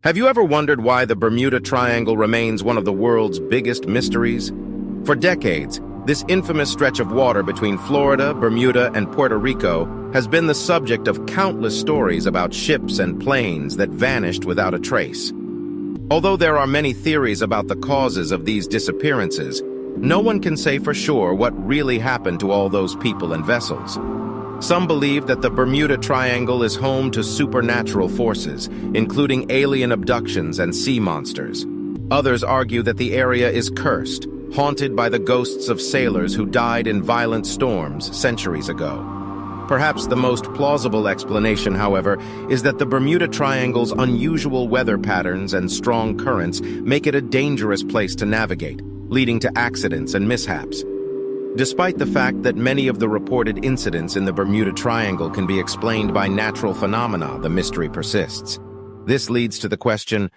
Have you ever wondered why the Bermuda Triangle remains one of the world's biggest mysteries? For decades, this infamous stretch of water between Florida, Bermuda, and Puerto Rico has been the subject of countless stories about ships and planes that vanished without a trace. Although there are many theories about the causes of these disappearances, no one can say for sure what really happened to all those people and vessels. Some believe that the Bermuda Triangle is home to supernatural forces, including alien abductions and sea monsters. Others argue that the area is cursed, haunted by the ghosts of sailors who died in violent storms centuries ago. Perhaps the most plausible explanation, however, is that the Bermuda Triangle's unusual weather patterns and strong currents make it a dangerous place to navigate, leading to accidents and mishaps. Despite the fact that many of the reported incidents in the Bermuda Triangle can be explained by natural phenomena, the mystery persists. This leads to the question,